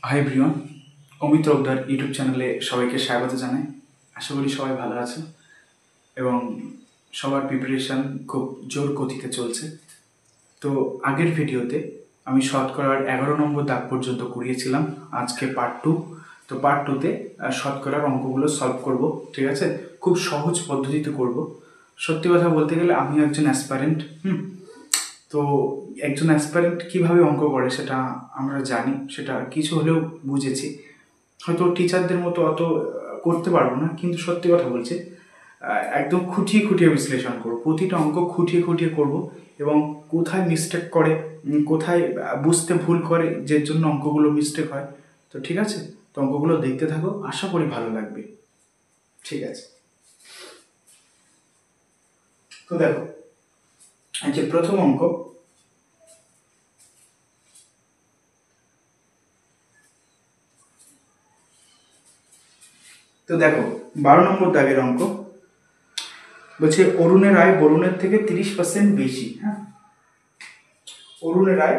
Hi everyone, Amit রকদার YouTube চ্যানেলে সবাইকে স্বাগত জানাই। আশা করি সবাই ভালো আছে এবং সবার প্রিপারেশান খুব জোর গতিতে চলছে। তো আগের ভিডিওতে আমি শতকরার 11 নম্বর দাগ পর্যন্ত করিয়েছিলাম। আজকে পার্ট 2। তো পার্ট 2তে শতকরার অঙ্কগুলো সলভ করব, ঠিক আছে? খুব সহজ পদ্ধতিতে করব। সত্যি কথা বলতে গেলে আমি একজন অ্যাসপারেন্ট। তো একজন অ্যাসপারেন্ট কীভাবে অঙ্ক করে সেটা আমরা জানি, সেটা কিছু হলেও বুঝেছি। হয়তো টিচারদের মতো অত করতে পারবো না, কিন্তু সত্যি কথা বলছি, একদম খুঁটিয়ে খুঁটিয়ে বিশ্লেষণ করব। প্রতিটা অঙ্ক খুঁটিয়ে খুঁটিয়ে করব এবং কোথায় মিস্টেক করে, কোথায় বুঝতে ভুল করে, যে জন্য অঙ্কগুলো মিস্টেক হয়। তো ঠিক আছে, তো অঙ্কগুলো দেখতে থাকো, আশা করি ভালো লাগবে। ঠিক আছে, তো দেখো যে প্রথম অঙ্ক, তো দেখো 12 নম্বর দাগের অঙ্ক বলছে অরুণের আয় বরুণের থেকে 30% বেশি। হ্যাঁ, অরুণের আয়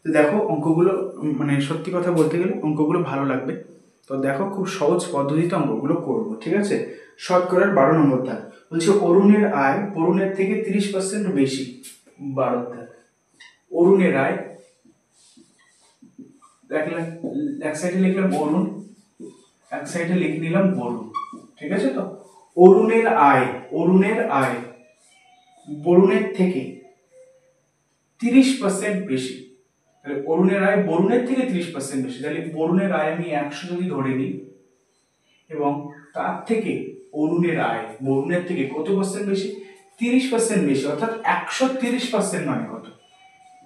তো দেখো অঙ্কগুলো, মানে সত্যি কথা বলতে গেলে অঙ্কগুলো ভালো লাগবে। তো দেখো খুব সহজ পদ্ধতিতে অঙ্কগুলো করব, ঠিক আছে? শতকরার 12 নম্বর দাগ বলছে অরুণের আয় বরুণের থেকে 30% বেশি। 12 দাগ, অরুণের আয়, দেখলাম এক সাইডে লিখলাম অরুণ, এক সাইডে লিখে নিলাম বরুণ, ঠিক আছে? তো অরুণের আয় বরুণের থেকে 30% বেশি। তাহলে অরুণের আয় বরুণের থেকে 30% বেশি। তাহলে বরুণের আয় আমি 100 যদি ধরে নিই এবং তার থেকে অরুণের আয় বরুণের থেকে কত পার্সেন্ট বেশি? 30% বেশি, অর্থাৎ 130% মানে কত?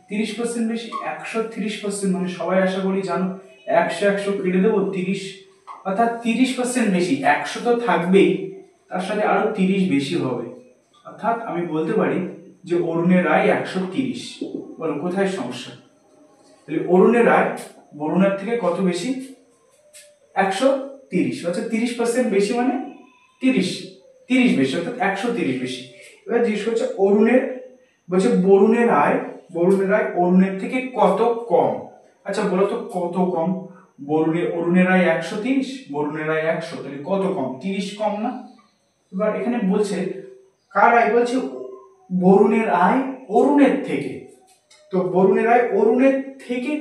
30% বেশি, 130% মানে সবাই আশা করি জানো, 100 কেটে দেবো 30, অর্থাৎ 30% বেশি। 100 তো থাকবেই, তার সাথে আরো 30 বেশি হবে, অর্থাৎ আমি বলতে পারি যে অরুণের আয় 130। বলো কোথায় সমস্যা? তাহলে অরুণের আয় বরুণের থেকে কত বেশি? 130, অর্থাৎ 30% বেশি মানে 30 বেশি, অর্থাৎ 130 বেশি। এবার জিজ্ঞেস করছে অরুণের, বলছে বরুণের আয় অরুণের থেকে কত কম। আচ্ছা বলো তো কত কম? অরুণের আয় 130, বরুণের আয় 100, তাহলে কত কম? 30 কম না? এবার এখানে বলছে কার আয়? বলছে বরুণের আয় অরুণের থেকে। তো বরুণের আয় অরুণের থেকে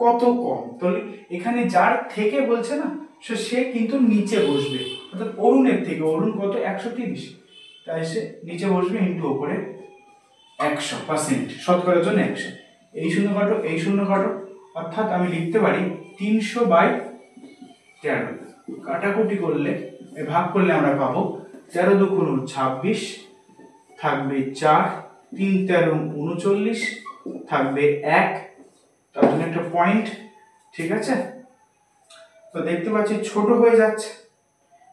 কত কম? তাহলে এখানে যার থেকে বলছে না, সে কিন্তু নিচে বসবে, অর্থাৎ অরুণের থেকে। অরুণ কত? 130, তাই সে নিচে বসবে ইন্টু উপরে 100%, শতকরার জন্য 100। এই শূন্য কাটো, অর্থাৎ আমি লিখতে পারি 300/13। কাটাকুটি করলে, ভাগ করলে আমরা পাবো 13 দুগুণ 26, থাকবে 4, 3 13 39, থাকবে 1, তার জন্য একটা পয়েন্ট, ঠিক আছে? তো দেখতে পাচ্ছি ছোট হয়ে যাচ্ছে,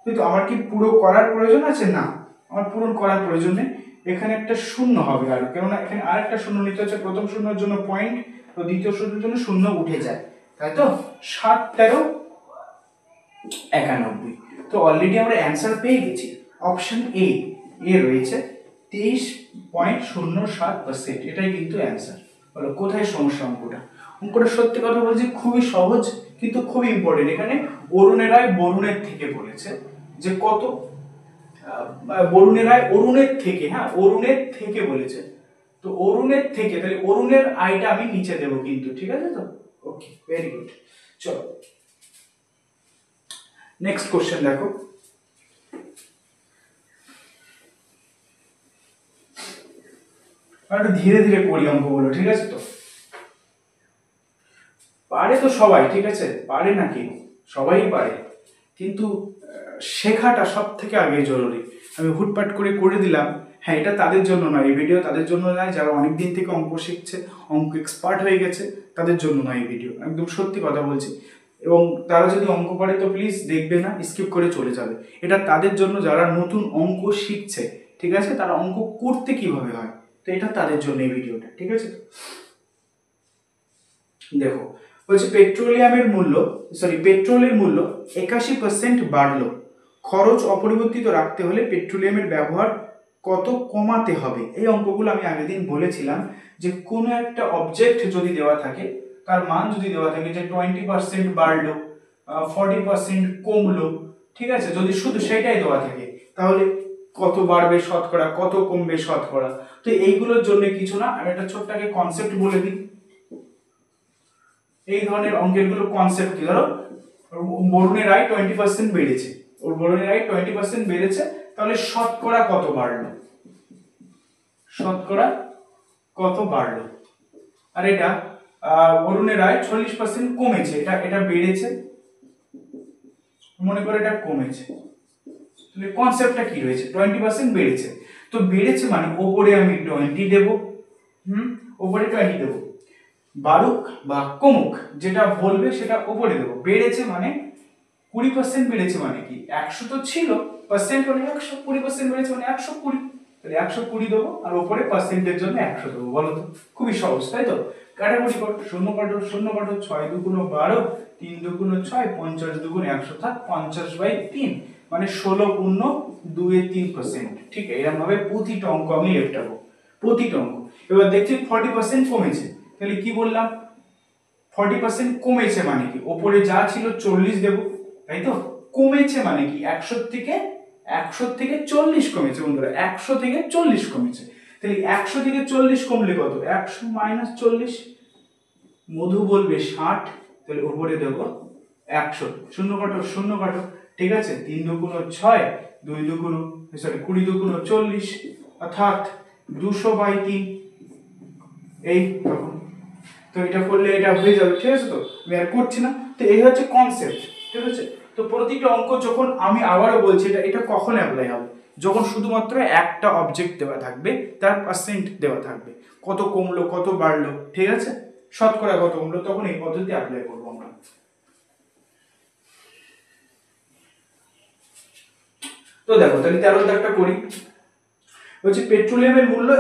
কিন্তু আমার কি পুরো করার প্রয়োজন আছে? না, আমার পূরণ করার প্রয়োজন নেই। এখানে একটা শূন্য হবে, আর কেননা এখানে আরেকটা শূন্য নিতে হচ্ছে। প্রথম শূন্যের জন্য পয়েন্ট, তো দ্বিতীয় শূন্যের জন্য শূন্য উঠে যায়, তাই তো? 7 13 91। তো অলরেডি আমরা অ্যান্সার পেয়ে গেছি। অপশন এ রয়েছে 23.07%, এটাই কিন্তু অ্যান্সার। বলো কোথায় সমস্যা? অঙ্কটা সত্যি কথা বলছি খুবই সহজ, কিন্তু খুবই ইম্পর্টেন্ট। এখানে অরুণের আয় বরুণের থেকে বলেছে যে কত? বরুণের আয় অরুণের থেকে, হ্যাঁ অরুণের থেকে বলেছে। তো অরুণের থেকে, তাহলে অরুণের আয়টা আমি নিচে দেবো কিন্তু, ঠিক আছে? তো ওকে, ভেরি গুড। চলো নেক্সট কোশ্চেন দেখো। একটু ধীরে ধীরে করি অঙ্কগুলো, ঠিক আছে? তো পারে তো সবাই, ঠিক আছে? পারে নাকি? সবাই পারে, কিন্তু শেখাটা সব থেকে আগে জরুরি। আমি হুটপাট করে দিলাম, হ্যাঁ এটা তাদের জন্য নয়, এই ভিডিও তাদের জন্য নয় যারা অনেক দিন থেকে অঙ্ক শিখছে, অঙ্ক এক্সপার্ট হয়ে গেছে, তাদের জন্য নয় এই ভিডিও, একদম সত্যি কথা বলছি। এবং তারা যদি অঙ্ক পারে তো প্লিজ দেখবে না, স্কিপ করে চলে যাবে। এটা তাদের জন্য যারা নতুন অঙ্ক শিখছে, ঠিক আছে? তারা অঙ্ক করতে কিভাবে হয়, তো এটা তাদের জন্য এই ভিডিওটা, ঠিক আছে? দেখো বলছে পেট্রোলের মূল্য 81% বাড়লো, খরচ অপরিবর্তিত রাখতে হলে পেট্রোলিয়ামের ব্যবহার কত কমাতে হবে। এই অঙ্কগুলো আমি আগের দিন বলেছিলাম যে কোনো একটা অবজেক্ট যদি দেওয়া থাকে, তার মান যদি দেওয়া থাকে যে 20% বাড়লো, 40% কমলো, ঠিক আছে, যদি শুধু সেটাই দেওয়া থাকে তাহলে কত বাড়বে শতকরা, কত কমবে শতকরা। তো এইগুলোর জন্য কিছু না, আমি একটা ছোট্ট আগে কনসেপ্ট বলে দিই। এই ধরনের অঙ্কের গুলো কনসেপ্ট কি, ধরো বরুণের আয় 20% বেড়েছে, ওর বরুণের আয় 20% বেড়েছে, তাহলে শতকরা কত বাড়লো, শতকরা কত বাড়লো। আর এটা বরুণের আয় 40% কমেছে, এটা বেড়েছে, মনে করে এটা কমেছে, তাহলে কনসেপ্টটা কি রয়েছে, 20% বেড়েছে, তো বেড়েছে মানে ওপরে আমি 20 দেব, ওপরে 20 দেব, বাড়ুক বা কমুক যেটা বলবে সেটা ওপরে দেবো। বেড়েছে মানে 20% বেড়েছে মানে কি, 100 তো ছিল, পার্সেন্ট হলে 100, 20% বেড়েছে মানে 120, তাহলে 120 দেবো আর উপরে পার্সেন্টের জন্য 100 দেবো। বলো তো, খুবই সহজ তাই তো। কাটাকুটি কর, শূন্য কাটো, শূন্য কাটো, 6 দুগুণ 12, 3 দুগুণ 6, 50 দুগুণ 100, থাক 50/3, মানে 16 পূর্ণ 2/3%। ঠিক এরকম ভাবে প্রতিটা অঙ্ক আমি লেফটাবো, প্রতিটা অঙ্ক। এবার দেখছি 40% কমেছে, তাহলে কি বললাম, 40% কমেছে মানে কি, ওপরে যা ছিল 40 দেব, তাই তো। কমেছে মানে কি, 100 থেকে 40 কমেছে বন্ধুরা, 100 থেকে 40 কমেছে, তাহলে 100 থেকে 40 কমলে কত, 100 - 40, মধু বলবে 60, তাহলে উপরে দেব 100, শূন্য কাটো, শূন্য কাটো, ঠিক আছে, 3 দুগুণ 6, 2 দুগুণ সরি 20 দুগুণ 40, অর্থাৎ 200/3, এই রকম। তো এটা করলে এটা হয়ে যাবে, ঠিক আছে, তো আমি আর করছি না। তো এই হচ্ছে কনসেপ্ট, ঠিক আছে। তো প্রতিটা অঙ্ক যখন আমি আবারও বলছি, এটা কখন অ্যাপ্লাই হবে, যখন শুধুমাত্র একটা অবজেক্ট দেওয়া থাকবে, তার পার্সেন্ট দেওয়া থাকবে, কত কমলো কত বাড়লো, ঠিক আছে, শতকরা কত কমলো, তখন এই পদ্ধতি অ্যাপ্লাই করবো আমরা। তো দেখো, তাহলে 13 দাগটা করি। বলছি পেট্রোলিয়ামের মূল্য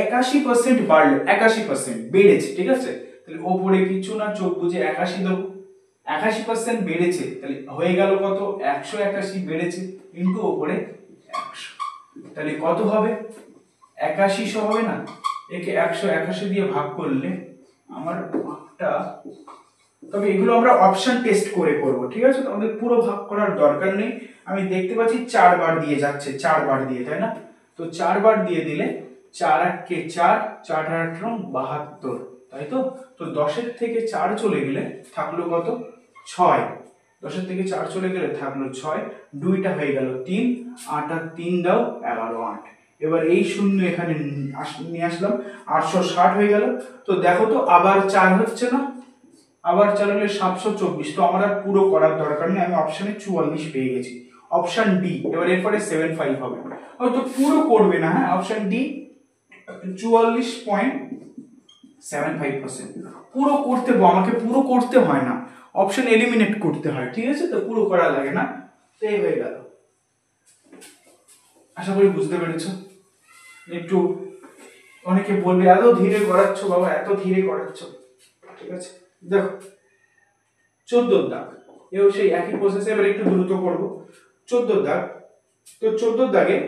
81% বাড়লো, 81% বেড়েছে, ঠিক আছে, তাহলে ওপরে কিছু না, চোখ বুঝে 81 দেবো, 81% বেড়েছে, তাহলে হয়ে গেল কত, 181 বেড়েছে ইনটু ওপরে 100, তাহলে কত হবে, 81 হবে না, একে 181 দিয়ে ভাগ করলে আমার ভাগটা, তবে এগুলো আমরা অপশন টেস্ট করে করব, ঠিক আছে, তো আমাদের পুরো ভাগ করার দরকার নেই। আমি দেখতে পাচ্ছি 4 বার দিয়ে যাচ্ছে, 4 বার দিয়ে, তাই না, তো 4 বার দিয়ে দিলে 4 8 কে 4, 4 8 72, তাই তো। তো 10 এর থেকে 4 চলে গেলে থাকলো কত, 6, 10 এর থেকে 4 চলে গেলে থাকলো 6, 2টা হয়ে গেল 3, 8 আর 3 দাও 11 8, এবার এই শূন্য এখানে নিয়ে আসলাম, 860 হয়ে গেল। তো দেখো তো আবার 4 হচ্ছে না, আবার 4 হলে 724, তো আমার আর পুরো করার দরকার নেই, আমি অপশনে 44 পেয়ে গেছি, অপশন ডি। এবার এরপরে 75 হবে, হয়তো পুরো করবে না, হ্যাঁ, অপশন ডি 44.75%। পুরো করতে, আমাকে পুরো করতে হয় না, অপশন এলিমিনেট করতে হয়, ঠিক আছে, তো পুরো করা লাগে না। তো এই হয়ে গেল, আশা করি বুঝতে পেরেছো। একটু অনেকে বলবে এত ধীরে করাচ্ছ বাবা, এত ধীরে করাচ্ছ, ঠিক আছে। দেখো 14 দাগ, এও সেই একই প্রসেসে, এবার একটু দ্রুত করব। 14 দাগ, তো 14 দাগে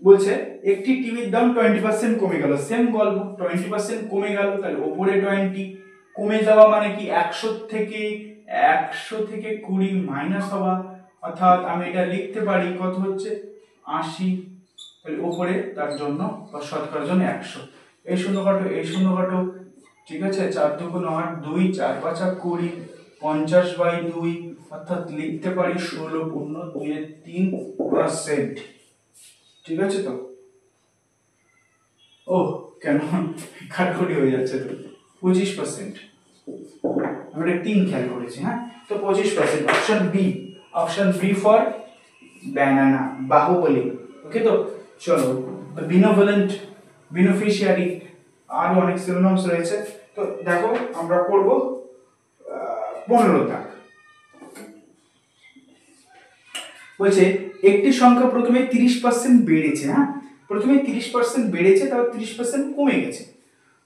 বলছে একটি টিভির দাম 20% কমে গেল, সেম গল্প, 20% কমে গেল, তাহলে উপরে 20, কমে যাওয়া মানে কি 100 থেকে 20 মাইনাস হওয়া, অর্থাৎ আমি এটা লিখতে পারি কত হচ্ছে 80, তাহলে উপরে তার জন্য বা শতকরার জন্য 100, এই শূন্য কাটো, এই শূন্য কাটো, ঠিক আছে, 4 দুগুণ 8, 2, 4 5 20, 50/2, অর্থাৎ লিখতে পারি 16 পূর্ণ 2/3%, ঠিক আছে। তো ও কেন কাটাকুটি হয়ে যাচ্ছে, তো 25%, আমরা 3 খেয়াল করেছি, হ্যাঁ, তো 25%, option B, option B for banana, Baahubali, okay. তো চলো, বিনোভোলেন্ট, বেনিফিশিয়ারি, আরো অনেক সিনোনিমস রয়েছে। তো দেখো আমরা করব 15 দাগ। বলছে একটি সংখ্যা প্রথমে 30% বেড়েছে, হ্যাঁ, প্রথমে 30% বেড়েছে, তারপর 30% কমে গেছে।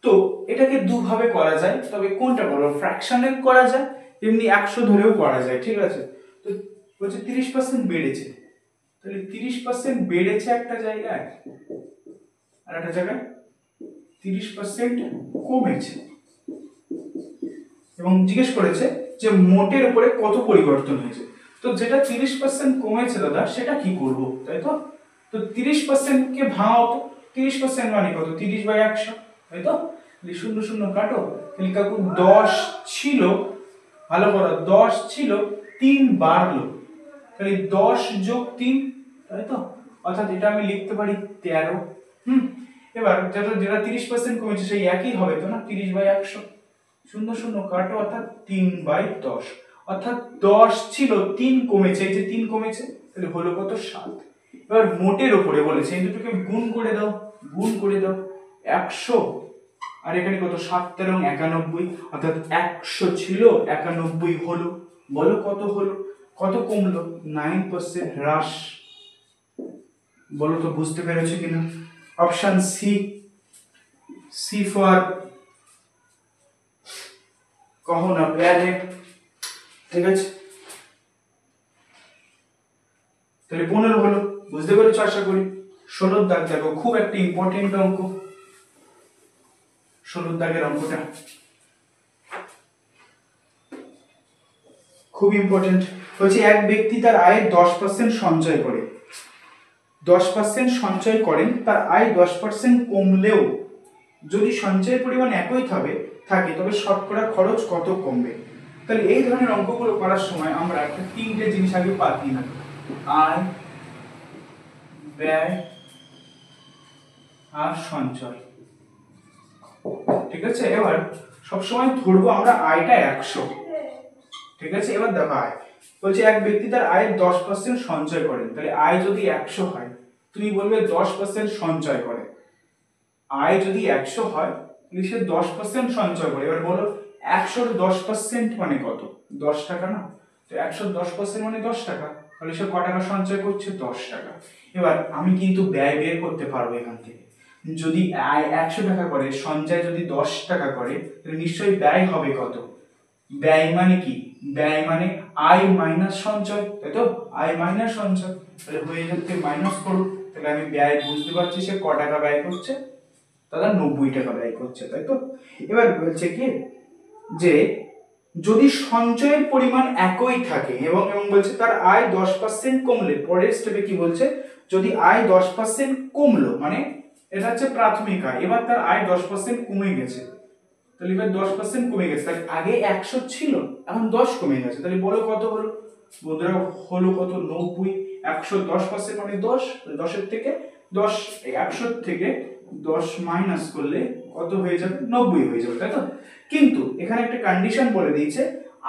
তো এটাকে দুভাবে করা যায়, তবে কোনটা বলো, ফ্র্যাকশনে করা যায়, এমনি 100 ধরেও করা যায়, ঠিক আছে। তো বলছে 30% বেড়েছে, তাহলে 30% বেড়েছে একটা জায়গায় আর একটা জায়গায় 30% কমেছে, এবং জিজ্ঞেস করেছে যে মোটের উপরে কত পরিবর্তন হয়েছে। তো যেটা 30% কমেছে দাদা সেটা কি করব, তাই তো? তো 30% কে ভাঙাও তো, 30% মানে কত, 30/100, তাই তো? শূন্য শূন্য কাটো, তাহলে কাকু 10 ছিল, ভালো করো, 10 ছিল, 3 বাড়লো, তাহলে 10 যোগ 3, তাই তো? অর্থাৎ এটা আমি লিখতে পারি 13। এবার যেটা 30% কমেছে সেই একই হবে তো না, 30/100, শূন্য শূন্য কাটো, অর্থাৎ 3/10, অর্থাৎ 10 ছিল, 3 কমেছে, এই যে 3 কমেছে, তাহলে হলো কত, 7। এবার মোটের উপরে বলেছে এই দুটোকে গুণ করে দাও, গুণ করে দাও, 100 আর এখানে কত, 7 এবং 91, অর্থাৎ 100 ছিল, 91 হলো। বলো কত হলো, কত কমলো, 9% হ্রাস। বলো তো বুঝতে পেরেছো কিনা? অপশন সি, সি ফর কहो ना प्यारे, ঠিক আছে? তাহলে 15 হলো, বুঝতে পেরেছো আশা করি। 16 দাগ দেখো, খুব একটা ইম্পর্টেন্ট অঙ্ক, 16 দাগের অঙ্কটা খুব ইম্পর্টেন্ট। বলছে এক ব্যক্তি তার আয়ের 10% সঞ্চয় করে, 10% সঞ্চয় করেন, তার আয় 10% কমলেও যদি সঞ্চয়ের পরিমাণ একই থাকে তবে শতকরা খরচ কত কমবে। তাহলে এই ধরনের অঙ্কগুলো করার সময় আমরা একটা 3টে জিনিস আগে বাদ দিই না, আয়, ব্যয় আর সঞ্চয়, ঠিক আছে? এবার সবসময় ধরবো আমরা আয়টা 100, ঠিক আছে? এবার দেখো আয় বলছে এক ব্যক্তি তার আয়ের 10% সঞ্চয় করেন, তাহলে আয় যদি 100 হয়, তুমি বলবে 10% সঞ্চয় করে। আয় যদি 100 হয় তাহলে সে 10% সঞ্চয় করে। এবার বলো 100 এর 10% মানে কত, 10 টাকা না? তো 100 10% মানে 10 টাকা, তাহলে সে ক টাকা সঞ্চয় করছে, 10 টাকা। এবার আমি কিন্তু ব্যয় বের করতে পারবো এখান থেকে। যদি আয় 100 টাকা করে, সঞ্চয় যদি 10 টাকা করে, তাহলে নিশ্চয়ই ব্যয় হবে কত? ব্যয় মানে কি, ব্যয় মানে আয় মাইনাস সঞ্চয়, তাই তো? আয় মাইনাস সঞ্চয়, তাহলে হয়ে যাচ্ছে মাইনাস করো, তাহলে আমি ব্যয় বুঝতে পারছি সে ক টাকা ব্যয় করছে, দাদা 90 টাকা ব্যয় করছে, তাই তো? এবার বলছে কি যে যদি সঞ্চয়ের পরিমাণ একই থাকে এবং বলছে তার আয় 10% কমলে, পরের স্টেপে কি বলছে, যদি আয় 10% কমলো, মানে এটা হচ্ছে প্রাথমিক আয়, এবার তার আয় 10% কমে গেছে, তাহলে এবার 10% কমে গেছে, তাহলে আগে 100 ছিল, এখন 10 কমে গেছে, তাহলে বলো কত হলো বন্ধুরা, হলো কত, 90। 100 10% মানে 10, 10 থেকে 100 থেকে 10 মাইনাস করলে কত হয়ে যাবে, 90 হয়ে যাবে, তাই তো? কিন্তু এখানে একটা কন্ডিশন বলে দিয়েছে,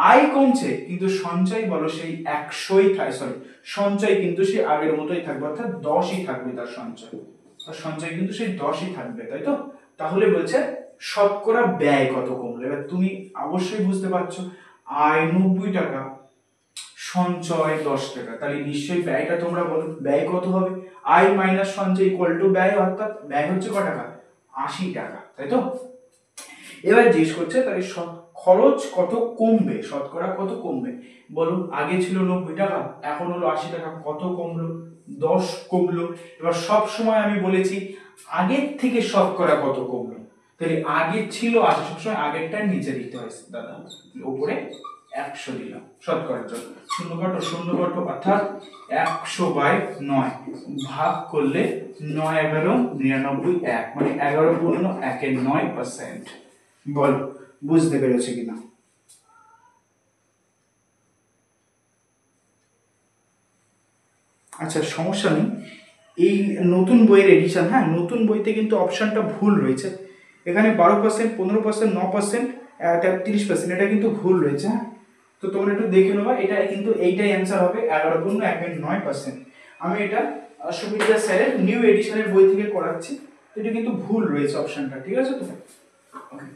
আয় কমছে কিন্তু সঞ্চয় বলো সেই 100ই থাকে, সরি, সঞ্চয় কিন্তু সেই আগের মতোই থাকবে, অর্থাৎ 10ই থাকবে তার সঞ্চয়, তার সঞ্চয় কিন্তু সেই 10ই থাকবে, তাই তো? তাহলে বলছে শতকরা ব্যয় কত কমলো। এবার তুমি অবশ্যই বুঝতে পারছো, আয় 90 টাকা, সঞ্চয় 10 টাকা, তাহলে নিশ্চয়ই ব্যয়টা তোমরা বলো, ব্যয় কত হবে? আয় মাইনাস সঞ্চয় ইকুয়াল টু ব্যয়, অর্থাৎ ব্যয় হচ্ছে ক টাকা, 80 টাকা, তাই তো? এবার জিজ্ঞেস করছে তাহলে খরচ কত কমবে, শতকরা কত কমবে, বলো আগে ছিল 90 টাকা, এখন হলো 80 টাকা, কত কমলো, 10 কমলো। এবার সব সময় আমি বলেছি আগের থেকে শতকরা কত কমলো, তাহলে আগে ছিল 80, সবসময় আগেরটা নিচে দিতে হয় দাদা, উপরে 100 দিলাম শতকরার জন্য, শূন্য কাটো শূন্য কাটো, অর্থাৎ 100/9 ভাগ করলে 9 11 99 1, মানে 11 পূর্ণ 1 এর 9%। বলো বুঝতে পেরেছো কিনা? আচ্ছা সমস্যা নেই, এই নতুন বইয়ের এডিশন, হ্যাঁ নতুন বইতে কিন্তু অপশনটা ভুল রয়েছে, এখানে 12%, 15%, 9%, 33%, এটা কিন্তু ভুল রয়েছে, হ্যাঁ তো তোমরা একটু দেখে নেবা, এটা কিন্তু এইটাই অ্যান্সার হবে, 11 পূর্ণ 1 এর 9%। আমি এটা সুবিধা স্যারের নিউ এডিশনের বই থেকে করাচ্ছি, তো এটা কিন্তু ভুল রয়েছে অপশনটা, ঠিক আছে তো? ওকে,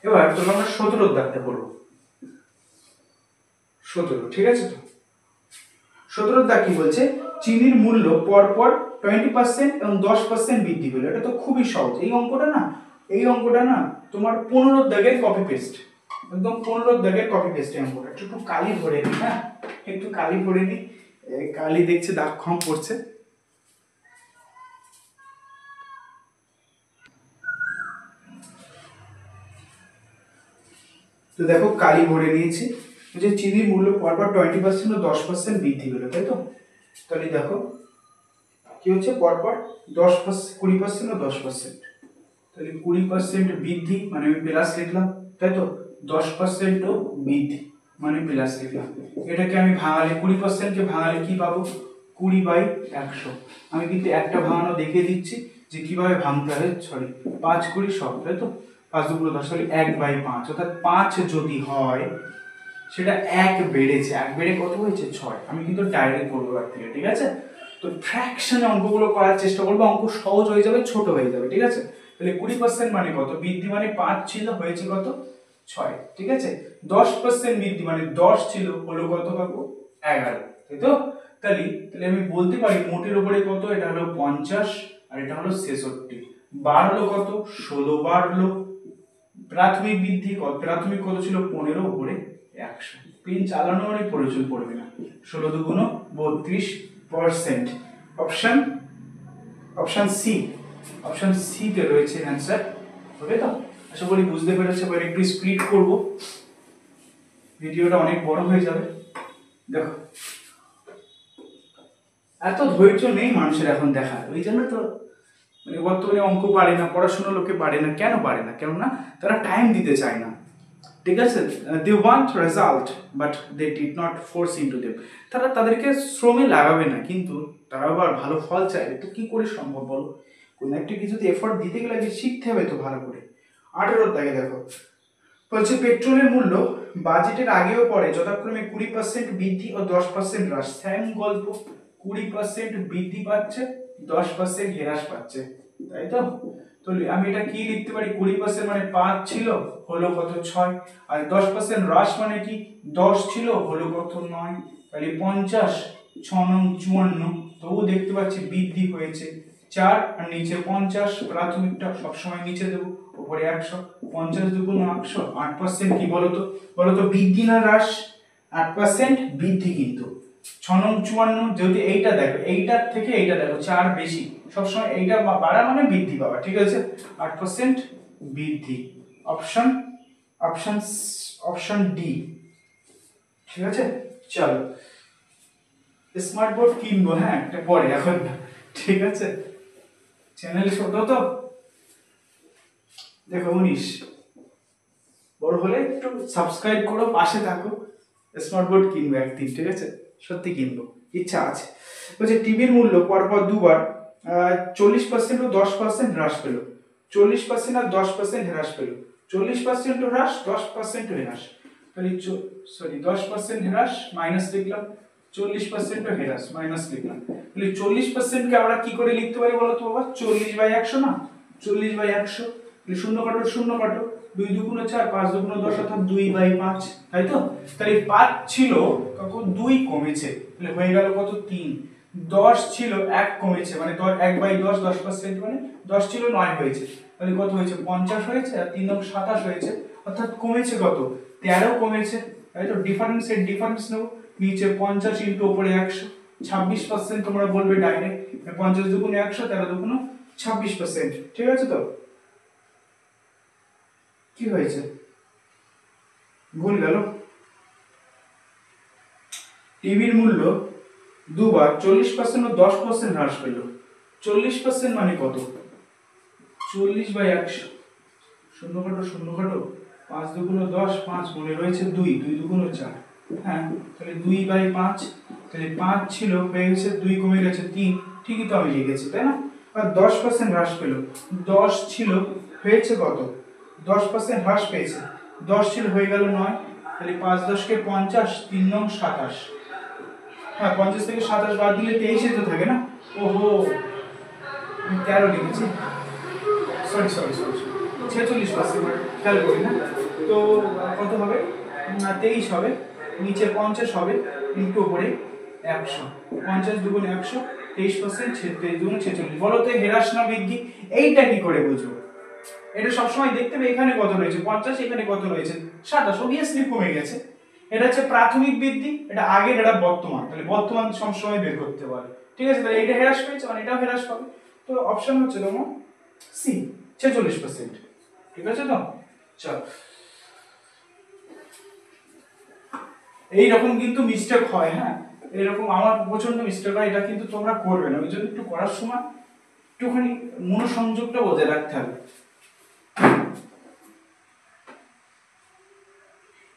এবার তোমরা আমরা 17 দাগটা পড়বো, 17, ঠিক আছে তো? 17 দাগ কি বলছে, চিনির মূল্য পরপর 20% এবং 10% বৃদ্ধি পেল। এটা তো খুবই সহজ এই অঙ্কটা না, এই অঙ্কটা না তোমার 15 দাগের কপি পেস্ট, একদম 15 দাগের কপি পেস্ট এই অঙ্কটা। একটু কালি ভরে দিই, হ্যাঁ একটু কালি ভরে দিই, কালি দেখছে দাগ কম পড়ছে। তো দেখো কালি ভরে নিয়েছি, যে চিনির মূল্য পরপর 20% ও 10% বৃদ্ধি পেল, তাই তো? তাহলে দেখো কি হচ্ছে, পরপর 20% ও 10%, তাহলে 20% বৃদ্ধি মানে আমি প্লাস লিখলাম, তাই তো? 10% ও বৃদ্ধি মানে প্লাস লিখলাম। এটাকে আমি ভাঙালে 20% কে ভাঙালে কি পাবো, 20/100। আমি কিন্তু একটা ভাঙানো দেখিয়ে দিচ্ছি যে কিভাবে ভাঙতে হয়, সরি 5 20 100, তাই তো? 5 2 10, তাহলে 1/5, অর্থাৎ 5 যদি হয় সেটা 1 বেড়েছে, 1 বেড়ে কত হয়েছে 6। আমি কিন্তু ডাইরেক্ট বলবো এর থেকে, ঠিক আছে? তো ফ্র্যাকশনে অঙ্কগুলো করার চেষ্টা করবো, অঙ্ক সহজ হয়ে যাবে, ছোট হয়ে যাবে, ঠিক আছে? তাহলে 20% মানে কত, বৃদ্ধি মানে 5 ছিল হয়েছে কত 6, ঠিক আছে? 10% বৃদ্ধি মানে 10 ছিল হলো কত পাবো 11, তাই তো? তাহলে আমি বলতে পারি মোটের উপরে কত, এটা হলো 50 আর এটা হলো 66। বার হলো কত, 16 বার হলো। প্রাথমিক বৃদ্ধি কত, প্রাথমিক কত ছিল 15, উপরে 100। পেন চালানো মানে প্রয়োজন পড়বে না। 16 দুগুণ 32%। অপশন সি, অপশন সি তে রয়েছে অ্যানসার। ওকে তো, আশা করি বুঝতে পেরেছো। এবার একটু স্পিড করব, ভিডিওটা অনেক বড় হয়ে যাবে। দেখো এত ধৈর্য নেই মানুষের এখন দেখার, ওই জন্য তো মানে বর্তমানে অঙ্ক পারে না, পড়াশোনা লোকে পারে না। কেন পারে না? কেননা তারা টাইম দিতে চায় না, ঠিক আছে? They want result but they did not force into them. তারা তাদেরকে শ্রমে লাগাবে না, কিন্তু তারা আবার ভালো ফল চাইবে, তো কি করে সম্ভব বলো? কোনো একটা কিছুতে এফোর্ট দিতে গেলে শিখতে হবে তো ভালো করে। 18 দাগে দেখো বলছে পেট্রোলের মূল্য বাজেটের আগেও পরে যথাক্রমে 20% বৃদ্ধি ও 10% হ্রাস। সেম গল্প, 20% বৃদ্ধি পাচ্ছে, 10% হ্রাস পাচ্ছে, তাই তো? তো আমি এটা কি লিখতে পারি, 20% মানে 5 ছিল হলো কত 6, আর 10% হ্রাস মানে কি 10 ছিল হলো কত 9। তাহলে 50 6 9 54, তবু দেখতে পাচ্ছি বৃদ্ধি হয়েছে 4, আর নিচে 50, প্রাথমিকটা সবসময় নিচে দেবো, উপরে 100। 50 দুগুণ 100, 8% কি বলতো, বৃদ্ধি না হ্রাস? 8% বৃদ্ধি। কিন্তু 6 9 54, যদি এইটা দেখো, এইটার থেকে এইটা দেখো 4 বেশি, সবসময় এইটা বাড়া মানে বৃদ্ধি পাওয়া, ঠিক আছে? 8% বৃদ্ধি। অপশন অপশন অপশন ডি, ঠিক আছে? চলো স্মার্ট বোর্ড কিনবো, হ্যাঁ একটা পরে, এখন না, ঠিক আছে? চ্যানেল ছোট তো, দেখো 19, বড় হলে একটু সাবস্ক্রাইব করো, পাশে থাকো। স্মার্ট বোর্ড কিনবো একদিন, ঠিক আছে? সত্যি কিনবো, ইচ্ছা আছে। বলছে টিভির মূল্য পরপর দুবার 40% ও 10% হ্রাস পেল। 40% আর 10% হ্রাস পেল। 40% হ্রাস, 10% হ্রাস, তাহলে সরি 10% হ্রাস মাইনাস লিখলাম, 40% হ্রাস মাইনাস লিখলাম। তাহলে 40% কে আমরা কি করে লিখতে পারি বলো তো বাবা? 40/100 না? 40/100, শূন্য কাটো শূন্য কাটো, 2 দুগুণ 4, 5 দুগুণ 10, অর্থাৎ 2/5, তাই তো? তাহলে 5 ছিল কখন 2 কমেছে, তাহলে হয়ে গেল কত 3। 10 ছিল 1 কমেছে, মানে 1/10 10%, মানে 10 ছিল 9 হয়েছে, তাহলে কত হয়েছে 50 হয়েছে, আর 3 27 হয়েছে, অর্থাৎ কমেছে কত 13 কমেছে, তাই তো? ডিফারেন্সের ডিফারেন্স নেব, নিচে 50 ইনটু উপরে 100, 26% তোমরা বলবে ডাইরেক্ট। 50 দুগুণ 100, 13 দুগুণ 26%, ঠিক আছে তো? কি হয়েছে, ভুল গেল? টিভির মূল্য দুবার 40% ও 10% হ্রাস পেল। 40% মানে কত, 40/100, শূন্য কাটো শূন্য কাটো, 5 দুগুণ 10, 5 মনে রয়েছে 2, 2 দুগুণ 4, হ্যাঁ তাহলে 2/5, তাহলে 5 ছিল হয়ে গেছে 2 কমে গেছে 3, ঠিকই তো আমি লিখেছি, তাই না? আর 10% হ্রাস পেল, 10 ছিল হয়েছে কত, 10% হ্রাস পেয়েছে, 10 ছিল হয়ে গেল 9, তাহলে 5 10 কে 50, 3 9 27, হ্যাঁ 50 থেকে 27 বাদ দিলে 23 তো থাকে না? ওহো আমি 13 লিখেছি, সরি সরি সরি 46% খেয়াল করি না। তো কত হবে, 23 হবে, নিচে 50 হবে, ইনটু উপরে 100, 50 দুগুণ 100, 23%, 23 দুগুণ 46। বলো তো হ্রাস না বৃদ্ধি? এইটা কি করে বুঝবো? এটা সবসময় দেখতে হবে এখানে কত রয়েছে 50, এখানে কত রয়েছে 27, অবভিয়াসলি কমে গেছে। এটা হচ্ছে প্রাথমিক বৃদ্ধি, এটা আগের, এটা বর্তমান, তাহলে বর্তমান সবসময় বের করতে পারে। ঠিক আছে, তাহলে এটা হ্রাস পেয়েছে মানে এটাও হ্রাস পাবে। তো অপশন হচ্ছে তোমার সি, 46%। ঠিক আছে তো, চল। এইরকম কিন্তু মিস্টেক হয়, হ্যাঁ এরকম আমার প্রচন্ড মিস্টেক হয়, এটা কিন্তু তোমরা করবে না। ওই জন্য একটু করার সময় একটুখানি মনোসংযোগটা বজায় রাখতে হবে।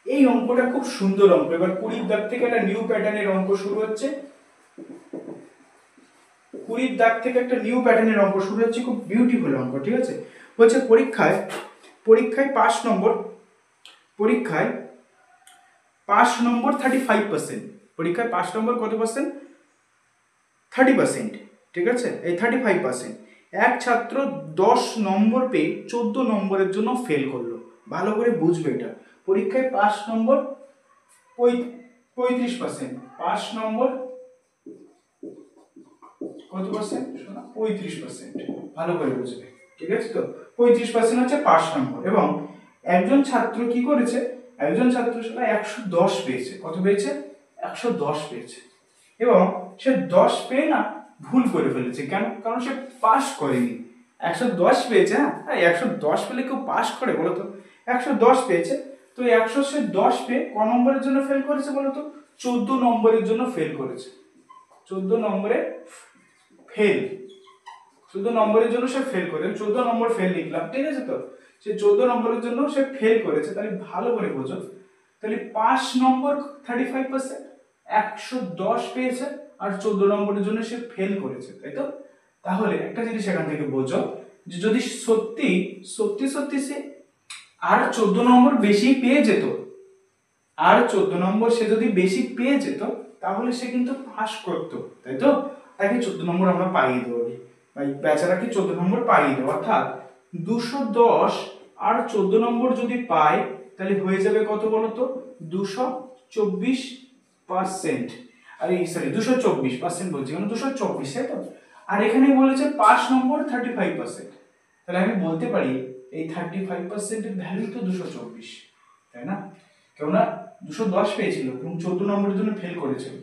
এই অঙ্কটা খুব সুন্দর অঙ্ক। এবার 20 দাগ থেকে একটা নিউ প্যাটার্নের অঙ্ক শুরু হচ্ছে। 20 দাগ থেকে একটা নিউ প্যাটার্নের অঙ্ক শুরু হচ্ছে, খুব বিউটিফুল অঙ্ক। ঠিক আছে, বলছে পরীক্ষায় 5 নম্বর, পরীক্ষায় 5 নম্বর 35%, পরীক্ষায় 5 নম্বর কত পার্সেন্ট? 30%। ঠিক আছে, এই 35%। এক ছাত্র 10 নম্বর পেয়ে 14 নম্বরের জন্য ফেল করলো। ভালো করে বুঝবে এটা। পরীক্ষায় 5 নম্বর 35%, 5 নম্বর কত পার্সেন্ট? 35%। ভালো করে বুঝবে। ঠিক আছে তো, 35% হচ্ছে 5 নম্বর। এবং একজন ছাত্র কি করেছে? একজন ছাত্র সেটা 110 পেয়েছে। কত পেয়েছে? 110 পেয়েছে। এবং সে 10 পেয়ে না ভুল করে ফেলেছে। কেন? কারণ সে পাস করেনি। 110 পেয়েছে, হ্যাঁ 110 পেলে কেউ পাস করে বলো তো? 110 পেয়েছে, তো 110 পেয়ে ক নম্বরের জন্য ফেল করেছে বলো তো? 14 নম্বরের জন্য ফেল করেছে। 14 নম্বরে ফেল, 14 নম্বরের জন্য সে ফেল করে, 14 নম্বর ফেল লিখলাম। ঠিক আছে তো, সে 14 নম্বরের জন্য সে ফেল করেছে। তাহলে ভালো করে বোঝো, তাহলে 5 নম্বর 35%, 110 পেয়েছে আর 14 নম্বরের জন্য সে ফেল করেছে, তাই তো? তাহলে একটা জিনিস এখান থেকে বোঝো যে যদি সত্যি সত্যি সত্যি সে আর 14 নম্বর বেশি পেয়ে যেত, আর 14 নম্বর সে যদি বেশি পেয়ে যেত, তাহলে সে কিন্তু পাস করতো, তাই তো? তাকে 14 নম্বর আমরা পাইয়ে দেবো, বেচারাকে 14 নম্বর পাইয়ে দেবো। অর্থাৎ 210 আর 14 নম্বর যদি পায়, তাহলে হয়ে যাবে কত বলতো? 224%। আরে সরি 224% বলছি, মানে 224, তাই তো? আর এখানে বলেছে 5 নম্বর 35%, তাহলে আমি বলতে পারি এই 35% এর ভ্যালু তো 224, তাই না? কেননা 210 পেয়েছিল এবং 14 নম্বরের জন্য ফেল করেছিল,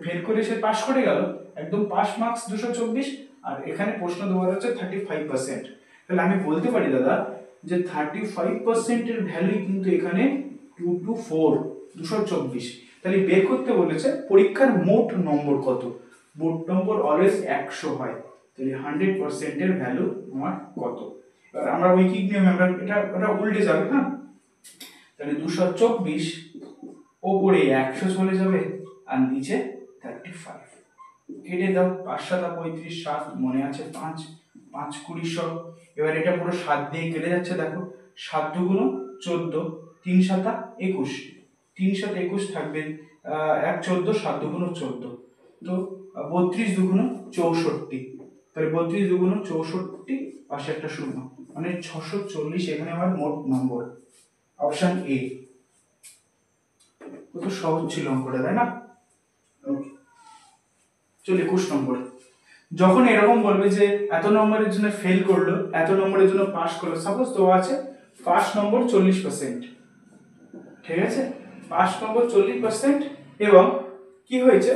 ফেল করে সে পাস করে গেল, একদম পাস মার্কস 224। আর এখানে প্রশ্ন দেওয়া হচ্ছে 35%, তাহলে আমি বলতে পারি দাদা যে 35% এর ভ্যালু কিন্তু এখানে 224, 224। তাহলে বের করতে বলেছে পরীক্ষার মোট নম্বর কত। মোট নম্বর অলওয়েজ 100 হয়, তাহলে 100% এর ভ্যালু আমার কত। এবার আমরা ঐকিক নিয়মে আমরা এটা উল্টে যাবে, হ্যাঁ। তাহলে 224 ওপরে 100 চলে যাবে আর নিচে 35। কেটে দাও, 5 7 35, 7 মনে আছে 5, 5 20 100। এবার এটা পুরো 7 দিয়ে কেটে যাচ্ছে, দেখো 7 দুগুণ 14, 3 7 21, 3 7 21 থাকবে 1 14, 7 দুগুণ 14, তো 32 দুগুণ 64। তাহলে 32 দুগুণ 64, পাশে একটা শূন্য, মানে 640 এখানে আমার মোট নম্বর। Option A. কত সহজ ছিল অঙ্কটা, তাই না? চল 21 নম্বর। যখন এরকম বলবে যে এত নম্বরের জন্য ফেল করলো, এত নম্বরের জন্য পাস করলো, সাপোজ দেওয়া আছে 5 নম্বর 40%, ঠিক আছে? 5 নম্বর 40% এবং কি হয়েছে,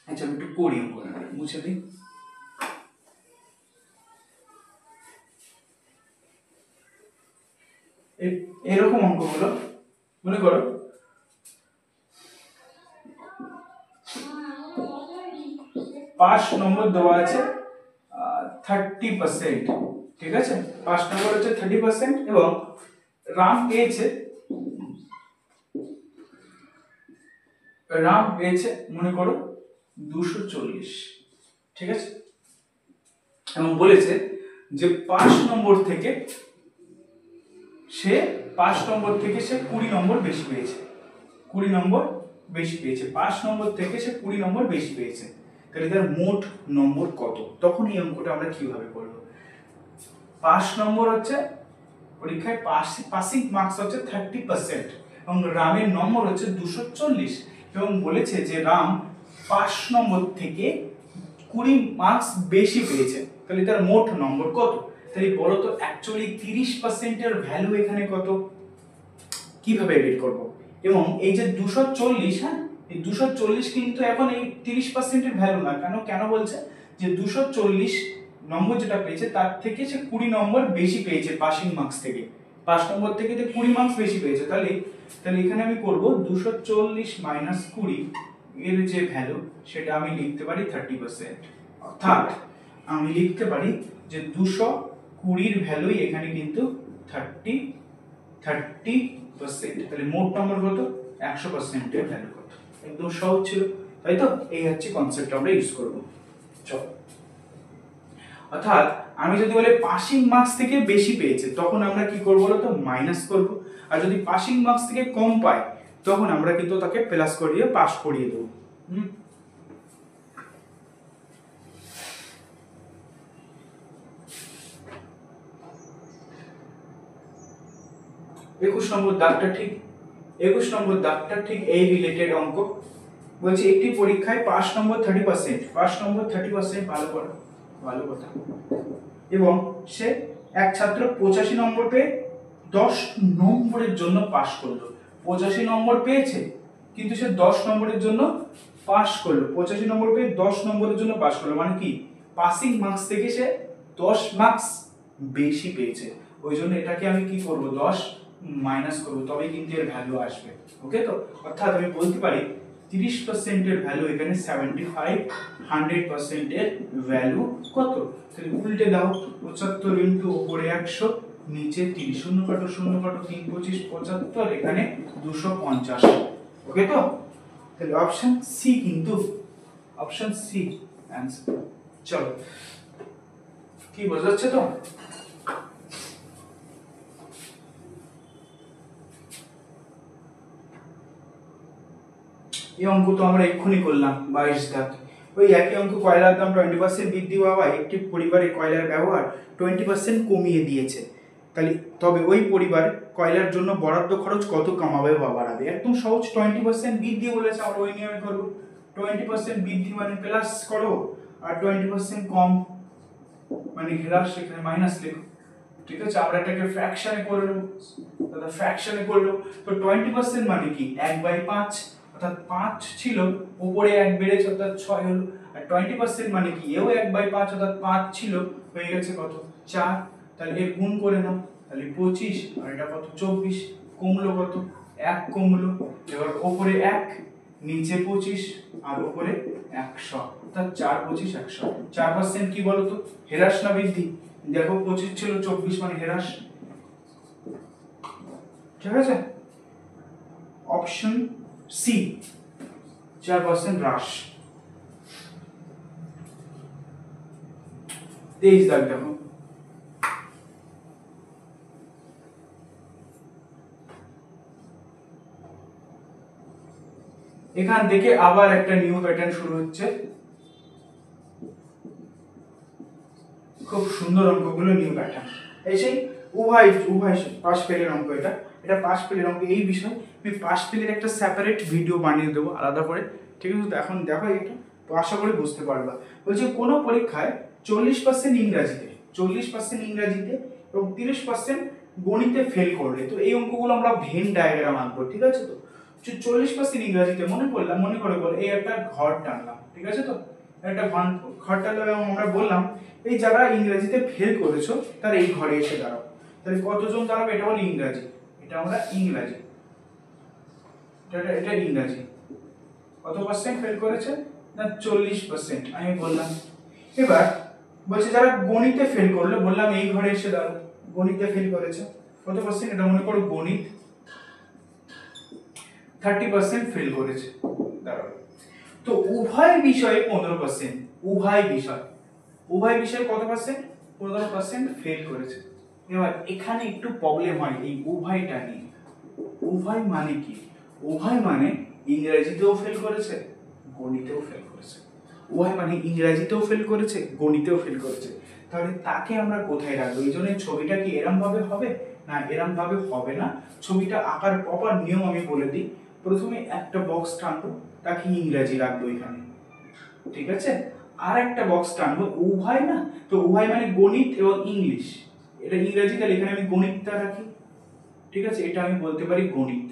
আচ্ছা আমি একটু পড়ি অঙ্কটা, মুছে দিই। এরকম অঙ্কগুলো মনে করো 5 নম্বর দেওয়া আছে 30%, ঠিক আছে? 5 নম্বর হচ্ছে 30% এবং রাম পেয়েছে মনে করো 240, ঠিক আছে? এবং বলেছে যে 5 নম্বর থেকে সে 20 নম্বর বেশি পেয়েছে, 20 নম্বর বেশি পেয়েছে, 5 নম্বর থেকে সে 20 নম্বর বেশি পেয়েছে। তাহলে তার মোট নম্বর কত? তখন এই অঙ্কটা আমরা কিভাবে করব? 5 নম্বর হচ্ছে পরীক্ষায় পাসিং মার্কস হচ্ছে 30% এবং রামের নম্বর হচ্ছে 240 এবং বলেছে যে রাম 5 নম্বর থেকে 20 মার্কস বেশি পেয়েছে, তাহলে তার মোট নম্বর কত? তাহলে বলো তো অ্যাকচুয়ালি 30% এর ভ্যালু এখানে কত, কিভাবে বের করব? এবং এই যে 240, হ্যাঁ এই 240 কিন্তু এখন এই 30% এর ভ্যালু না, কেন বলছে যে 240 নম্বর যেটা পেয়েছে তার থেকে সে 20 নম্বর বেশি পেয়েছে পাসিং মার্কস থেকে, 5 নম্বর থেকে যে 20 মার্কস বেশি পেয়েছে। তাহলে এখানে আমি করব 240 মাইনাস 20 এর যে ভ্যালু সেটা আমি লিখতে পারি 30%, অর্থাৎ আমি লিখতে পারি যে 220 এর ভ্যালুই এখানে কিন্তু 30%। তাহলে মোট নম্বর কত, 100% এর ভ্যালু কত, একদম সহজ ছিল তাই তো। এই হচ্ছে কনসেপ্ট আমরা ইউজ করব। চলো, অর্থাৎ আমি যদি বলে পাসিং মার্কস থেকে বেশি পেয়েছে তখন আমরা কি করব বলো তো, মাইনাস করব। আর যদি পাসিং মার্কস থেকে কম পায় তখন আমরা কিন্তু তাকে প্লাস করিয়ে পাস করিয়ে দেব। 21 নম্বর দাগটা ঠিক এই রিলেটেড অঙ্ক। বলছে একটি পরীক্ষায় পাস নম্বর 30%, ভালো কথা। এবং সে এক ছাত্র 85 নম্বর পেয়ে 10 নম্বরের জন্য পাস করলো। 85 নম্বর পেয়েছে কিন্তু সে 10 নম্বরের জন্য পাস করলো। 85 নম্বর পেয়ে 10 নম্বরের জন্য পাস করলো, মানে কি পাসিং মার্কস থেকে সে 10 মার্কস বেশি পেয়েছে। ওই জন্য এটাকে আমি কি করব, 10 মাইনাস করব, তবেই কিন্তু এর ভ্যালু আসবে। ওকে তো, অর্থাৎ আমি বলতে পারি 30% এর ভ্যালু এখানে 75, 100% এর ভ্যালু কত? তাহলে উল্টে দাও, 75 ইনটু উপরে 100 নিচে 30, 0 কাটো 0 কাটো 3 25 75, এখানে 250। ওকে তো, তাহলে অপশন সি, কিন্তু অপশন সি आंसर। চলো, কি বোঝা যাচ্ছে তো? এই অঙ্ক তো আমরা এক্ষুনি করলাম 22 দাগ। ওই একই অঙ্ক, কয়লার দাম 20% বৃদ্ধি হওয়ায় একটি পরিবারে কয়লার ব্যবহার 20% কমিয়ে দিয়েছে। তাহলে তবে ওই পরিবার কয়লার জন্য বরাদ্দ খরচ কত কমাবে বা বাড়াবে? একদম সহজ, 20% বৃদ্ধি বলেছে, আমরা ওই নিয়মে করব। 20% বৃদ্ধি মানে প্লাস করো, আর 20% কম মানে হ্রাস, সেখানে মাইনাস লেখো। ঠিক আছে, আমরা এটাকে ফ্র্যাকশনে করে নেব, দাদা ফ্র্যাকশনে করলো। তো 20% মানে কি 1/5, অর্থাৎ 5 ছিল উপরে 1 বেড়েছে অর্থাৎ 6 হলো। আর 20% মানে কি এও 1/5, অর্থাৎ 5 ছিল হয়ে গেছে কত 4। তাহলে এর গুণ করে নাও, তাহলে 25 আর এটা কত 24, কমলো কত 1 কমলো। এবার উপরে 1 নিচে 25 আর উপরে 100, অর্থাৎ 4 25 100। 4% কি বলো তো, হ্রাস না বৃদ্ধি? দেখো 25 ছিল 24 মানে হ্রাস। ঠিক আছে, অপশন সি 4% হ্রাস। 23 দাগ দেখো, এখান থেকে আবার একটা নিউ প্যাটার্ন শুরু হচ্ছে। খুব সুন্দর অঙ্কগুলো, নিউ প্যাটার্ন। এই সেই উভয় পাস ফেলের অঙ্ক, এটা পাস ফেলের অঙ্ক। এই বিষয় আমি পাস ফেলের একটা সেপারেট ভিডিও বানিয়ে দেবো আলাদা করে। ঠিক আছে, তো এখন দেখো এটা, তো আশা করি বুঝতে পারবা। বলছে কোনো পরীক্ষায় 40% ইংরাজিতে এবং 30% গণিতে ফেল করলে, তো এই অঙ্কগুলো আমরা ভেন ডায়াগ্রাম আঁকবো। ঠিক আছে, তো 40% ইংরাজিতে মনে করে বল, এই একটা ঘর টানলাম। ঠিক আছে, তো একটা ঘর টানলাম এবং আমরা বললাম এই যারা ইংরেজিতে ফেল করেছো তারা এই ঘরে এসে দাঁড়াও। তাহলে কতজন দাঁড়াবে? এটা হলো ইংরাজি, এটা আমরা ইংরাজি, এটা ইংরাজি। কত পার্সেন্ট ফেল করেছে না 40%, আমি বললাম। এবার বলছে যারা গণিতে ফেল করলো, বললাম এই ঘরে এসে দাঁড়াও। গণিতে ফেল করেছে কত পার্সেন্ট? এটা মনে করো গণিত 30% ফেল করেছে, দাঁড়াও। তো উভয় বিষয়ে 15%, উভয় বিষয়ে কত পার্সেন্ট? 15% ফেল করেছে। এবার এখানে একটু প্রবলেম হয় এই উভয়টা নিয়ে। উভয় মানে কি? উভয় মানে ইংরেজিতেও ফেল করেছে, গণিতেও ফেল করেছে। উভয় মানে ইংরেজিতেও ফেল করেছে, গণিতেও ফেল করেছে। তাহলে তাকে আমরা কোথায় রাখবো? এই জন্য ছবিটা কি এরম ভাবে হবে না, এরম ভাবে হবে না। ছবিটা আঁকার প্রপার নিয়ম আমি বলে দিই। প্রথমে একটা বক্স টানবো, তাকে ইংরেজি রাখবো এখানে। ঠিক আছে, আর একটা বক্স টানবো উভয় না, তো উভয় মানে গণিত এবং ইংলিশ, এটা ইংরেজি, তাহলে এখানে আমি গণিতটা রাখি, ঠিক আছে, এটা আমি বলতে পারি গণিত।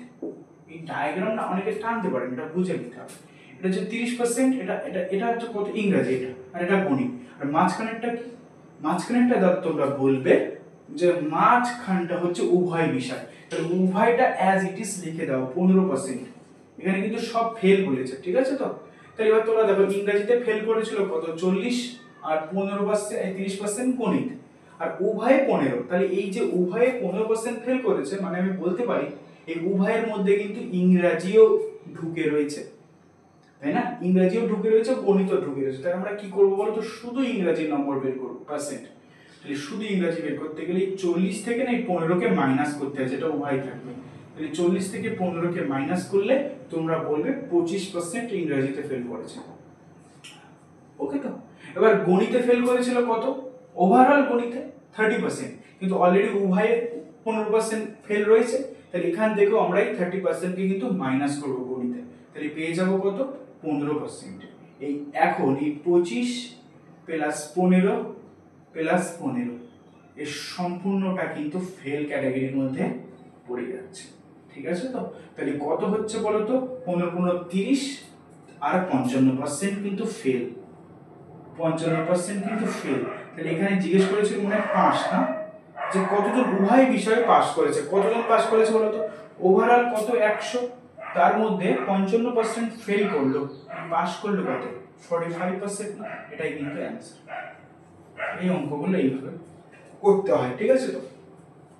এই ডায়াগ্রাম না অনেকে টানতে পারেন, এটা বুঝে নিতে হবে। এটা হচ্ছে 30%, এটা এটা এটা হচ্ছে কত ইংরেজি, এটা আর এটা গণিত। আর মাঝখানেরটা কি, মাঝখানেরটা তোমরা বলবে যে মাঝখানটা হচ্ছে উভয় বিষয়, তাহলে উভয়টা অ্যাজ ইট ইজ লিখে দাও 15%। এখানে কিন্তু সব ফেল বলেছে, ঠিক আছে তো। তাহলে এবার তোমরা দেখো ইংরেজিতে ফেল করেছিল কত 40, আর 15% 30% গণিত, আর উভয়ে 15, তাহলে এই যে উভয়ে 15% ফেল করেছে, মানে আমি বলতে পারি এই উভয়ের মধ্যে কিন্তু ইংরেজিও ঢুকে রয়েছে, তাই না, ইংরেজিও ঢুকে রয়েছে, গণিতও ঢুকে রয়েছে। তাহলে আমরা কি করব বলো তো, শুধু ইংরেজি নম্বর বের করব পার্সেন্ট। তাহলে শুধু ইংরেজি বের করতে গেলে 40 থেকে না এই 15কে মাইনাস করতে হয়, যেটা উভয় থাকবে। তাহলে 40 থেকে 15কে মাইনাস করলে তোমরা বলবে 25% ইংরেজিতে ফেল করেছে। ওকে তো। এবার গণিতে ফেল করেছিল কত, ওভারঅল গণিতে 30%, কিন্তু অলরেডি উভয়ে 15% ফেল রয়েছে, তাহলে এখান থেকেও আমরা এই 30% কে কিন্তু মাইনাস করব গণিতে, তাহলে পেয়ে যাব কত 15%। এই এখন এই 25 প্লাস 15 প্লাস 15 এর সম্পূর্ণটা কিন্তু ফেল ক্যাটাগরির মধ্যে পড়ে যাচ্ছে, ঠিক আছে তো। তাহলে কত হচ্ছে বলো তো, 15 30 আর 55% কিন্তু ফেল, 55% কিন্তু ফেল। তাহলে এখানে জিজ্ঞেস করেছিল মনে হয় 5 না, যে কতজন উভয় বিষয়ে পাস করেছে, কতজন পাস করেছে বলো তো, ওভারঅল কত 100, তার মধ্যে 55% ফেল করলো, পাস করলো কত 45%, না এটাই কিন্তু অ্যানসার। এই অঙ্কগুলো এইভাবে করতে হয়, ঠিক আছে তো।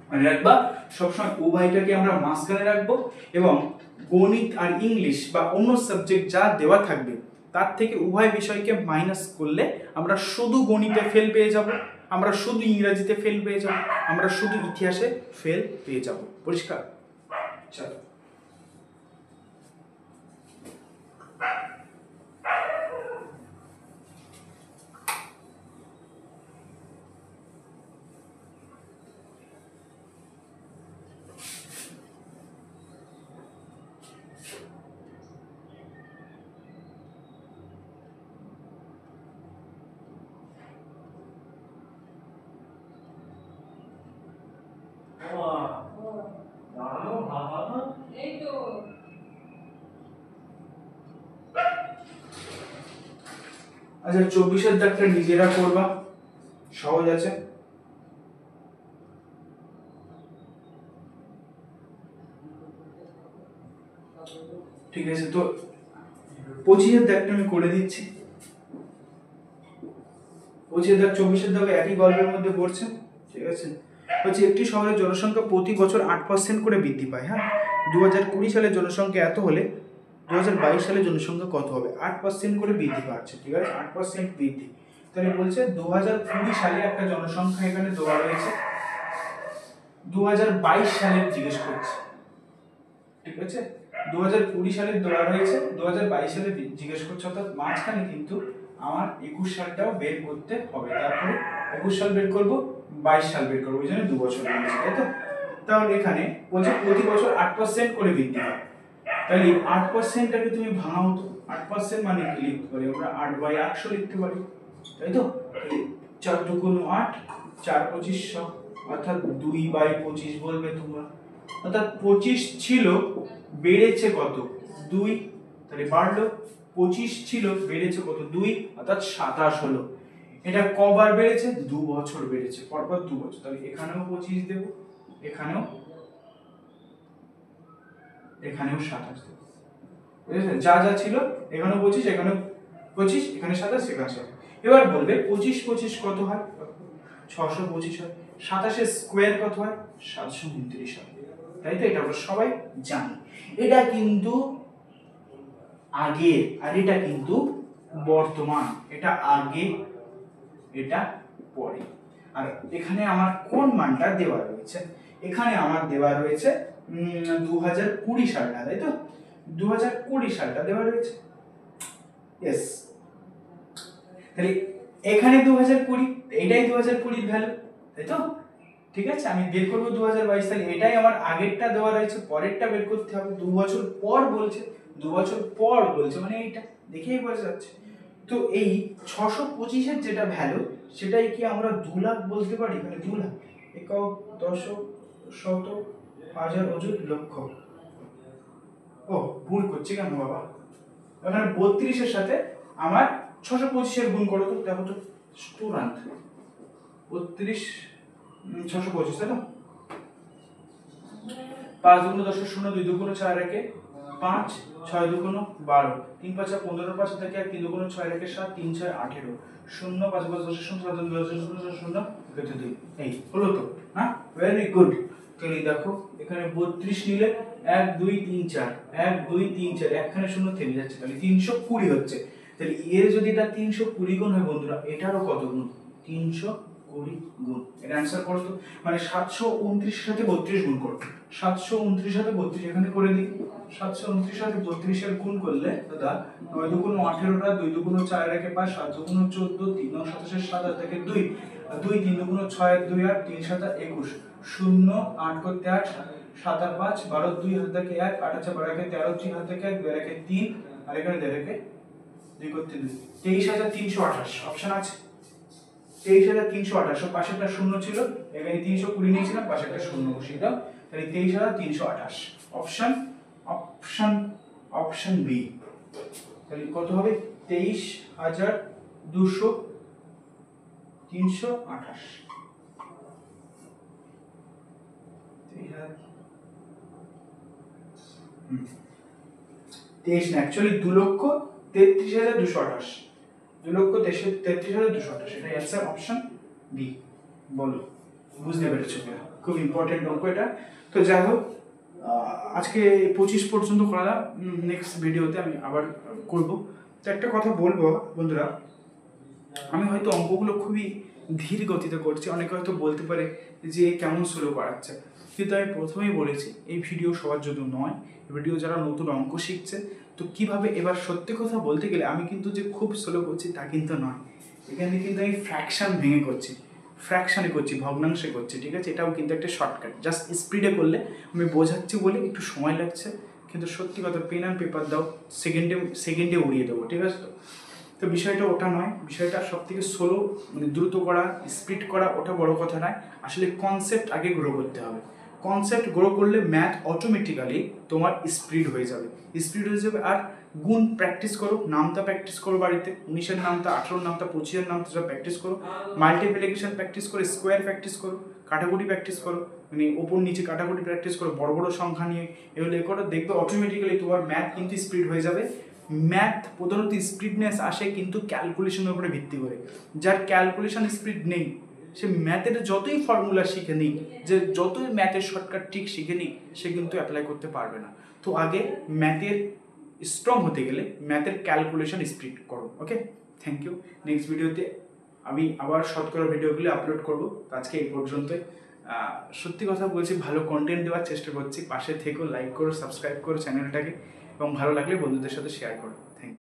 মনে রাখবা সবসময় উভয়টাকে আমরা মাঝখানে রাখবো, এবং গণিত আর ইংলিশ বা অন্য সাবজেক্ট যা দেওয়া থাকবে তার থেকে উভয় বিষয়কে মাইনাস করলে আমরা শুধু গণিতে ফেল পেয়ে যাব, আমরা শুধু ইংরেজিতে ফেল পেয়ে যাব, আমরা শুধু ইতিহাসে ফেল পেয়ে যাব। পরিষ্কার? চলো। আচ্ছা 24-এর দাগটা নিজেরা করবা, সহজ আছে। ঠিক আছে তো 25-এর দাগটা আমি করে দিচ্ছি। 25-এর দাগ 24-এর দাগ একই গল্পের মধ্যে পড়ছে, ঠিক আছে। হচ্ছে একটি শহরের জনসংখ্যা প্রতি বছর 8% করে বৃদ্ধি পায়। হ্যাঁ, 2020 সালে জনসংখ্যা এত হলে 2022 সালে জনসংখ্যা কত হবে? 8% করে বৃদ্ধি পাচ্ছে, ঠিক আছে, 8% বৃদ্ধি। তাহলে বলছে 2020 সালে একটা জনসংখ্যা এখানে দেওয়া রয়েছে, 2022 সালের জিজ্ঞেস করছে, ঠিক আছে। 2020 সালের দেওয়া রয়েছে, 2022 সালে জিজ্ঞেস করছে, অর্থাৎ মাঝখানে কিন্তু আমার 21 সালটাও বের করতে হবে, তারপরে 21 সাল বের করব, 22 সাল বের করবো, ওই জন্য 2 বছর রয়েছে, তাই তো। তাহলে এখানে বলছে প্রতি বছর 8% করে বৃদ্ধি পায়, তাহলে 8%টাকে তুমি ভাঙাও তো, 8% মানে কি লিখতে পারি আমরা, 8/800 লিখতে পারি, তাই তো। 4 দুগুণ 8, 4 25 100, অর্থাৎ 2/25 বলবে তোমরা। অর্থাৎ 25 ছিল, বেড়েছে কত 2, তাহলে বাড়লো। 25 ছিল, বেড়েছে কত 2, অর্থাৎ 27 হলো। এটা কবার বেড়েছে? 2 বছর বেড়েছে, পরপর 2 বছর। তাহলে এখানেও 25 দেব, এখানেও 27 দেব, বুঝেছেন? যা যা ছিল এখানেও 25, এখানেও 25, এখানে 27, এখানে 27। এবার বলবে 25 25 কত হয়? 625 হয়। 27 এর স্কয়ার কত হয়? 729 হয়, তাই তো। এটা আমরা সবাই জানি। এটা কিন্তু আগে, আর এটা কিন্তু বর্তমান, এটা আগে, এটা পরে। আর এখানে আমার কোন মানটা দেওয়া রয়েছে? এখানে আমার দেওয়া রয়েছে 2020 সালটা, তাই তো। 2020 সালটা দেওয়া রয়েছে, ইয়েস। তাহলে এখানে 2020, এটাই 2020 ভ্যালু, তাই তো। ঠিক আছে, আমি বের করব 2022, তাহলে এটাই আমার আগেরটা দেওয়া রয়েছে, পরেরটা বের করতে হবে। 2 বছর পর বলছে, 2 বছর পর বলছে, মানে এইটা দেখেই বোঝা যাচ্ছে তো এই 625-এর যেটা ভ্যালু সেটাই কি আমরা 2 লাখ বলতে পারি? মানে 2 লাখ একক দশক শতক হাজার অযুত লক্ষ। ও ভুল করছি কেন বাবা, এখানে 32-এর সাথে আমার 625-এর গুণ করো তো, দেখো তো স্টুডেন্ট 32 625 তাই না? 5 দুগুণ 10 শূন্য, 2 দুগুণ 4 রেখে 5, 6 দুগুণ 12, 3 5 15, 5 থেকে 1, 3 দুগুণ 6 রেখে 7, 3 6 18, 0 5 5 10 শূন্য 7 2 0 কেটে দিই। এই হলো তো, হ্যাঁ ভেরি গুড। তাহলে দেখো এখানে 32 নিলে 1 2 3 4, 1 2 3 4, একখানে শূন্য থেমে যাচ্ছে, তাহলে 320 হচ্ছে। তাহলে এর যদি এটা 320 গুণ হয় বন্ধুরা, এটারও কত গুণ? 320 গুণ। এটা অ্যানসার করো তো, মানে 729 এর সাথে 32 গুণ করো। 729 এর সাথে 32 এখানে করে দিই। 729 এর সাথে 32 এর গুণ করলে দাদা 9 দুগুণ 18টা, 2 দুগুণ 4 রেখে 5, 7 দুগুণ 14, 3 9 27, 7 আর থেকে 2, 2 3 দুগুণ 6 2 8, 3 7 21, 0 8 করতে 8, 7 আর 5 12, 2 হাত থেকে 1, 8 আছে 12 রেখে 13, 3 হাত থেকে 1, 2 রেখে 3, আর এখানে 2 রেখে 2 করতে 2, 23328 অপশন আছে। 23328, পাশেরটা শূন্য ছিল, এখানে 320 নিয়েছিলাম, পাশে একটা শূন্য বসিয়ে দাও, তাহলে 23328 অপশন অপশন অপশন বি। তাহলে কত হবে? 23228। 23 না, অ্যাকচুয়ালি 2,33,228, 2,33,228, এটা অ্যান্সার অপশন বি। বলো বুঝতে পেরেছো কিনা? খুব ইম্পর্টেন্ট অঙ্ক এটা। তো যাই হোক, আজকে 25 পর্যন্ত করা, নেক্সট ভিডিওতে আমি আবার করব। তো একটা কথা বলবো বন্ধুরা, আমি হয়তো অঙ্কগুলো খুবই ধীর গতিতে করছি, অনেকে হয়তো বলতে পারে যে কেমন স্লো করাচ্ছে, কিন্তু আমি প্রথমেই বলেছি এই ভিডিও সবার জন্য নয়, ভিডিও যারা নতুন অঙ্ক শিখছে। তো কিভাবে, এবার সত্যি কথা বলতে গেলে আমি কিন্তু যে খুব স্লো করছি তা কিন্তু নয়, এখানে কিন্তু আমি ফ্র্যাকশন ভেঙে করছি, ফ্র্যাকশনে করছি, ভগ্নাংশে করছি, ঠিক আছে? এটাও কিন্তু একটা শর্টকাট, জাস্ট স্পিডে করলে আমি বোঝাচ্ছি বলে একটু সময় লাগছে, কিন্তু সত্যি কথা পেন অ্যান্ড পেপার দাও, সেকেন্ডে উড়িয়ে দেবো, ঠিক আছে? তো বিষয়টা ওটা নয়, বিষয়টা সব থেকে স্লো, মানে দ্রুত করা, স্পিড করা ওটা বড় কথা নয়, আসলে কনসেপ্ট আগে গ্রো করতে হবে। কনসেপ্ট গ্রো করলে ম্যাথ অটোমেটিক্যালি তোমার স্পিড হয়ে যাবে, আর গুণ প্র্যাকটিস করো, নামতা প্র্যাকটিস করো বাড়িতে, 19-এর নামতা, 18-এর নামতা, 25-এর নামতা সব প্র্যাকটিস করো, মাল্টিপ্লিকেশন প্র্যাকটিস করো, স্কোয়ার প্র্যাকটিস করো, কাটাকুটি প্র্যাকটিস করো, মানে ওপর নিচে কাটাকুটি প্র্যাকটিস করো, বড় বড় সংখ্যা নিয়ে এগুলো করো, দেখবে অটোমেটিক্যালি তোমার ম্যাথ কিন্তু স্পিড হয়ে যাবে। ম্যাথ প্রধানত স্পিডনেস আসে কিন্তু ক্যালকুলেশনের উপরে ভিত্তি করে, যার ক্যালকুলেশন স্পিড নেই সে ম্যাথের যতই ফর্মুলা শিখে নিক, যে যতই ম্যাথের শর্টকাট ঠিক শিখে নিক, সে কিন্তু অ্যাপ্লাই করতে পারবে না। তো আগে ম্যাথের স্ট্রং হতে গেলে ম্যাথের ক্যালকুলেশন স্পিড করো। ওকে, থ্যাংক ইউ। নেক্সট ভিডিওতে আমি আবার শতকরা ভিডিওগুলি আপলোড করবো। আজকে এই পর্যন্তই। সত্যি কথা বলছি, ভালো কন্টেন্ট দেওয়ার চেষ্টা করছি, পাশে থেকো, লাইক করো, সাবস্ক্রাইব করো চ্যানেলটাকে, এবং ভালো লাগলে বন্ধুদের সাথে শেয়ার করো।